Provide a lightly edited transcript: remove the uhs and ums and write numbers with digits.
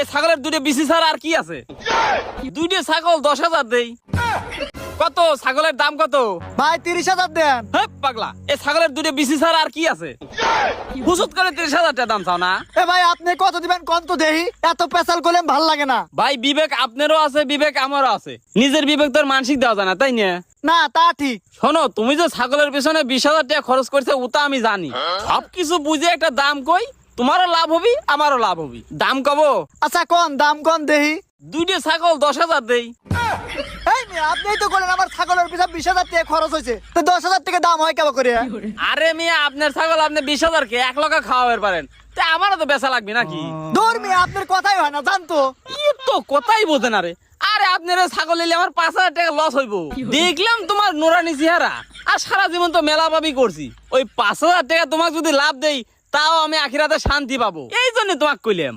এই ছাগলের দুটো বিসি ছাড়া আর কি আছে? দুইটা ছাগল 10,000 দেই। কত ছাগলের দাম কত? ভাই 30,000 দেন। হেই পাগলা, এই ছাগলের দুটো বিসি ছাড়া আর কি আছে? হুজুত করে 30,000 টাকা দাম চাও না? এ ভাই আপনি কত দিবেন কোন তো দেহি, এত পেশাল করলেন ভাল লাগে না। ভাই বিবেক আপনারও আছে, বিবেক আমারও আছে। নিজের বিবেক তোর মানসিক দেওয়া যায় না, তাই না? না তা ঠিক। শোনো, তুমি যে ছাগলের পিছনে 20,000 টাকা খরচ করছে ওটা আমি জানি। সবকিছু বুঝে একটা দাম কই, তোমারও লাভ হবি আমারও লাভ হবি। দাম কব? আচ্ছা কোন দাম কোন দেহি। দুইটা ছাগল 10,000 দেই। এই মিয়া আপনিই তো বলেন আমার ছাগলের পিছনে 20,000 টাকা খরচ হয়েছে, তো 10,000 টাকা দাম হয় কেবা করে? আরে মিয়া, আপনার ছাগল আপনি 20,000 কে 1 লাখ খাওয়াবার পারেন, তা আমারও তো বেচা লাগবে নাকি? দূর মিয়া আপনার কথাই হয় না জানতো। তো কোথায় বোঝে না রে। আরে আপনার ছাগল নিলে আমার 5,000 টাকা লস হইব। দেখলাম তোমার নোরানি চেহারা, আর সারা জীবন তো মেলা পাবি করছি। ওই 5,000 টাকা তোমাকে যদি লাভ দেই, তাও আমি আখিরাতে শান্তি পাবো। এই জন্য তোমাকে কইলাম।